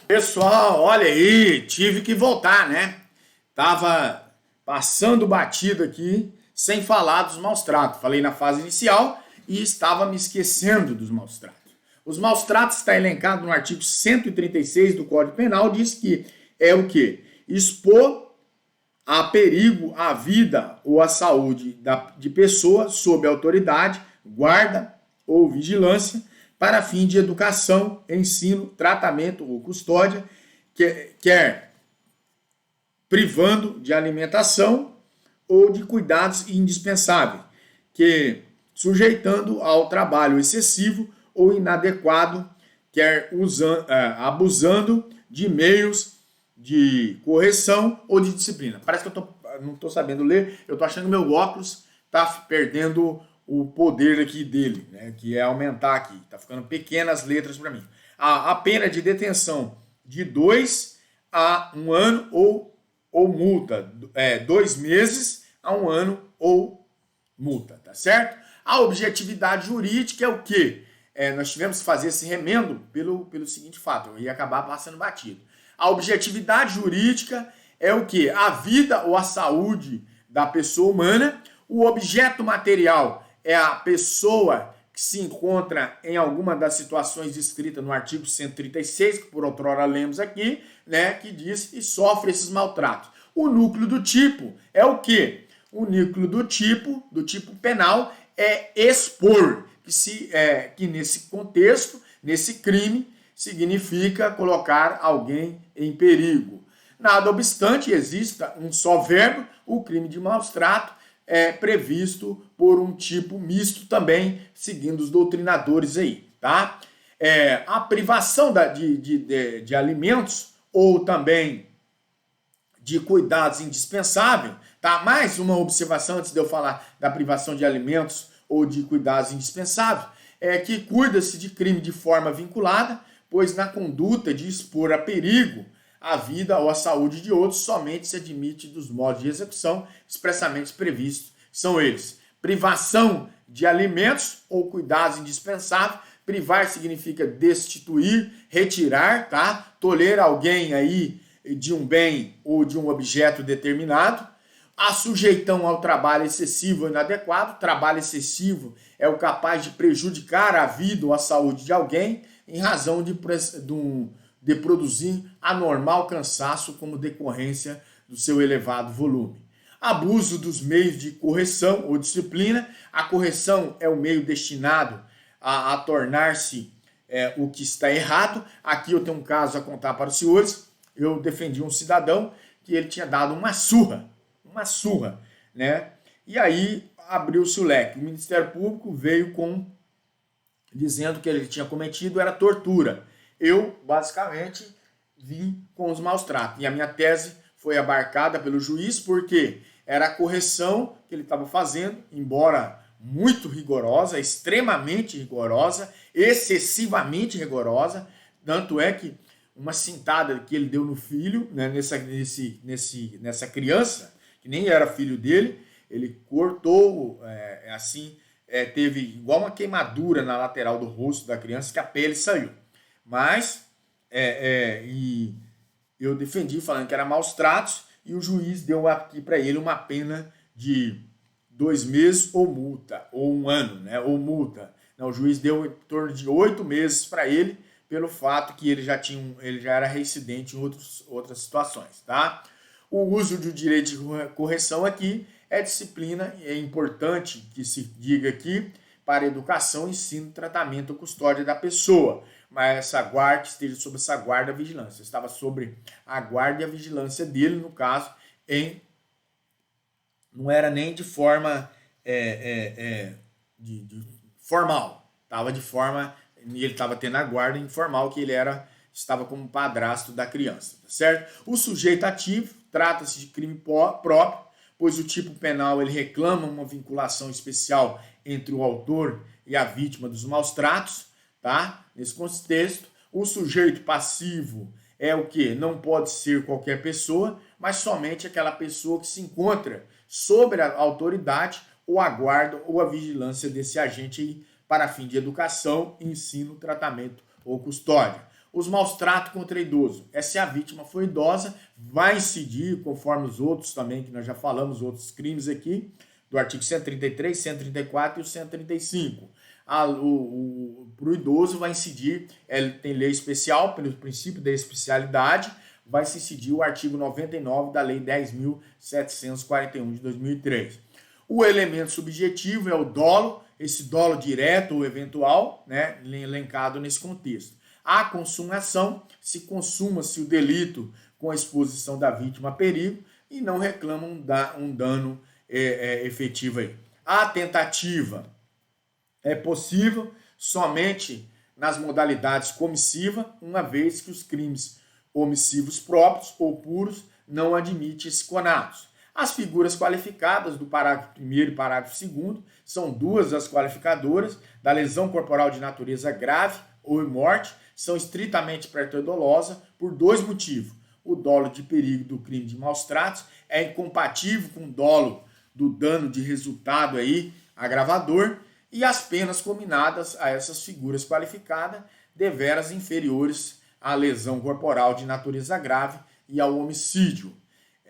Pessoal, olha aí, tive que voltar, né? Tava passando batido aqui, sem falar dos maus tratos. Falei na fase inicial e estava me esquecendo dos maus tratos. Os maus tratos está elencado no artigo 136 do Código Penal, diz que é o quê? Expor a perigo a vida ou a saúde de pessoa sob autoridade, guarda ou vigilância para fim de educação, ensino, tratamento ou custódia, quer privando de alimentação ou de cuidados indispensáveis, que sujeitando ao trabalho excessivo ou inadequado, quer abusando de meios de correção ou de disciplina. Parece que eu não estou sabendo ler, eu estou achando que meu óculos está perdendo o poder aqui dele, né, que é aumentar aqui. Está ficando pequenas letras para mim. A pena de detenção de 2 a 1 ano ou multa, 2 meses a 1 ano ou multa, tá certo? A objetividade jurídica é o quê? Nós tivemos que fazer esse remendo pelo seguinte fato, eu ia acabar passando batido. A objetividade jurídica é o quê? A vida ou a saúde da pessoa humana. O objeto material é a pessoa que se encontra em alguma das situações descritas no artigo 136, que por outrora lemos aqui, né, que diz e sofre esses maltratos. O núcleo do tipo é o quê? O núcleo do tipo penal é expor, que nesse contexto, nesse crime, significa colocar alguém em perigo. Nada obstante, exista um só verbo, o crime de maus trato é previsto por um tipo misto também, seguindo os doutrinadores aí, tá? A privação de alimentos ou também de cuidados indispensáveis, tá? Mais uma observação antes de eu falar da privação de alimentos ou de cuidados indispensáveis, é que cuida-se de crime de forma vinculada, pois na conduta de expor a perigo a vida ou a saúde de outros somente se admite dos modos de execução expressamente previstos. São eles: privação de alimentos ou cuidados indispensáveis. Privar significa destituir, retirar, tá? Tolher alguém aí de um bem ou de um objeto determinado. A sujeição ao trabalho excessivo ou inadequado. Trabalho excessivo é o capaz de prejudicar a vida ou a saúde de alguém em razão de produzir anormal cansaço como decorrência do seu elevado volume. Abuso dos meios de correção ou disciplina. A correção é o meio destinado a tornar-se o que está errado. Aqui eu tenho um caso a contar para os senhores. Eu defendi um cidadão que ele tinha dado uma surra, né? E aí abriu-se o leque. O Ministério Público veio dizendo que ele tinha cometido era tortura. Eu, basicamente, vim com os maus tratos. E a minha tese foi abarcada pelo juiz porque era a correção que ele estava fazendo, embora muito rigorosa, extremamente rigorosa, excessivamente rigorosa. Tanto é que uma cintada que ele deu no filho, né, nessa criança, que nem era filho dele, ele cortou, teve igual uma queimadura na lateral do rosto da criança que a pele saiu. Mas e eu defendi falando que era maus tratos e o juiz deu aqui para ele uma pena de 2 meses ou multa, ou 1 ano, né, ou multa. Não, o juiz deu em torno de 8 meses para ele pelo fato que ele já era reincidente em outras situações, tá? O uso do direito de correção aqui é disciplina e é importante que se diga aqui para educação, ensino, tratamento ou custódia da pessoa. Mas essa guarda esteja sob essa guarda e vigilância. Estava sobre a guarda e a vigilância dele, no caso, não era nem de forma formal. Estava de forma, e ele estava tendo a guarda informal, que ele estava como padrasto da criança, tá certo? O sujeito ativo trata-se de crime próprio, pois o tipo penal ele reclama uma vinculação especial entre o autor e a vítima dos maus tratos, tá? Nesse contexto, o sujeito passivo é o que? Não pode ser qualquer pessoa, mas somente aquela pessoa que se encontra sob a autoridade ou a guarda ou a vigilância desse agente aí para fim de educação, ensino, tratamento ou custódia. Os maus-tratos contra idoso. Se a vítima for idosa, vai incidir, conforme os outros também, que nós já falamos, outros crimes aqui, do artigo 133, 134 e o 135. Para o idoso vai incidir, tem lei especial, pelo princípio da especialidade, vai se incidir o artigo 99 da Lei 10.741 de 2003. O elemento subjetivo é o dolo, esse dolo direto ou eventual, né, elencado nesse contexto. A consumação, se consuma-se o delito com a exposição da vítima a perigo e não reclama um dano efetivo aí. A tentativa é possível somente nas modalidades comissiva, uma vez que os crimes omissivos próprios ou puros não admitem esse conatos. As figuras qualificadas do parágrafo 1º e parágrafo 2º são duas as qualificadoras da lesão corporal de natureza grave ou morte, são estritamente perto-dolosa por dois motivos. O dolo de perigo do crime de maus-tratos é incompatível com o dolo do dano de resultado aí agravador e as penas combinadas a essas figuras qualificadas deveras inferiores à lesão corporal de natureza grave e ao homicídio,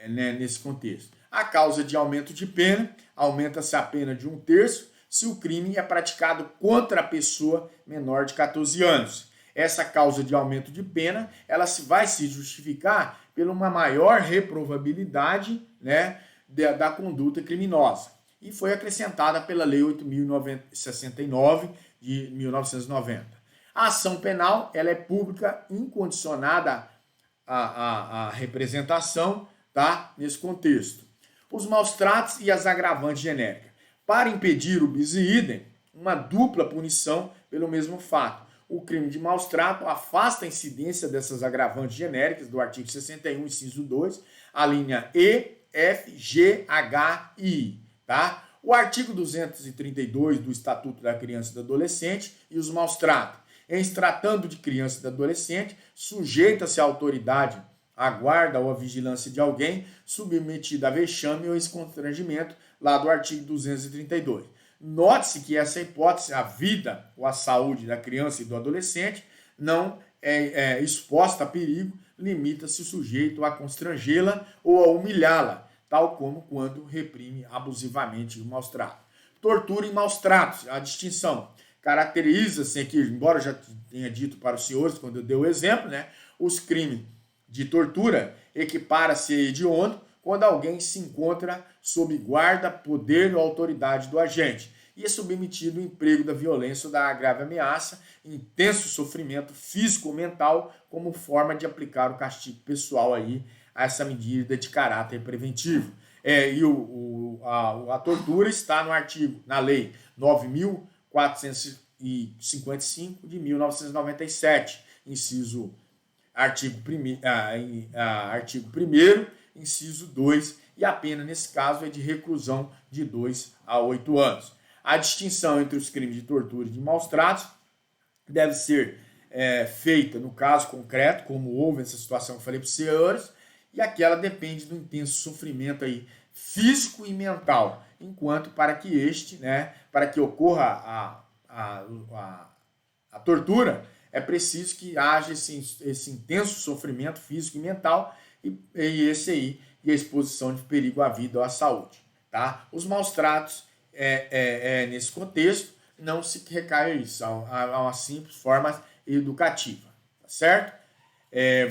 nesse contexto. A causa de aumento de pena, aumenta-se a pena de 1/3 se o crime é praticado contra a pessoa menor de 14 anos. Essa causa de aumento de pena, ela vai se justificar por uma maior reprovabilidade, né, da conduta criminosa. E foi acrescentada pela Lei 8.069 de 1990. A ação penal, ela é pública incondicionada à representação, tá, nesse contexto. Os maus-tratos e as agravantes genéricas. Para impedir o bis idem, uma dupla punição pelo mesmo fato. O crime de maus-trato afasta a incidência dessas agravantes genéricas do artigo 61, inciso 2, a linha E, F, G, H e I. Tá? O artigo 232 do Estatuto da Criança e do Adolescente e os maus-tratos. Em se tratando de criança e de adolescente, sujeita-se à autoridade, à guarda ou à vigilância de alguém submetida a vexame ou constrangimento, lá do artigo 232. Note-se que essa hipótese, a vida ou a saúde da criança e do adolescente, não é exposta a perigo, limita-se o sujeito a constrangê-la ou a humilhá-la, tal como quando reprime abusivamente o maus-trato. Tortura e maus-tratos, a distinção. Caracteriza-se aqui, embora eu já tenha dito para os senhores, quando eu dei o exemplo, né, os crimes de tortura equipara-se a hediondo quando alguém se encontra sob guarda, poder ou autoridade do agente e é submetido ao emprego da violência ou da grave ameaça, intenso sofrimento físico ou mental como forma de aplicar o castigo pessoal aí a essa medida de caráter preventivo. A tortura está no artigo, na Lei 9.455 de 1997, inciso artigo 1º, inciso 2, e a pena, nesse caso, é de reclusão de 2 a 8 anos. A distinção entre os crimes de tortura e de maus-tratos deve ser feita no caso concreto, como houve essa situação que eu falei para os senhores, e aquela depende do intenso sofrimento aí, físico e mental, enquanto para que ocorra a tortura, é preciso que haja esse intenso sofrimento físico e mental e esse aí e a exposição de perigo à vida ou à saúde. Tá? Os maus-tratos, nesse contexto, não se recai a isso, a uma simples forma educativa. Tá certo?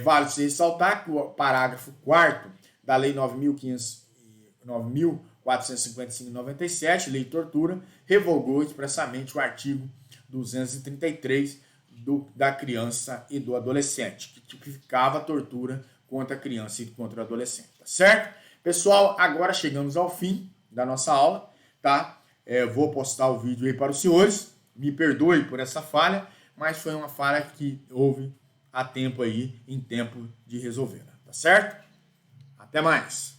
Vale se ressaltar que o parágrafo 4º da Lei 9.455/97, Lei de Tortura, revogou expressamente o artigo 233 da criança e do adolescente, que tipificava a tortura contra a criança e contra o adolescente, tá certo? Pessoal, agora chegamos ao fim da nossa aula, tá? Vou postar o vídeo aí para os senhores, me perdoe por essa falha, mas foi uma falha que houve a tempo aí, em tempo de resolver, tá certo? Até mais!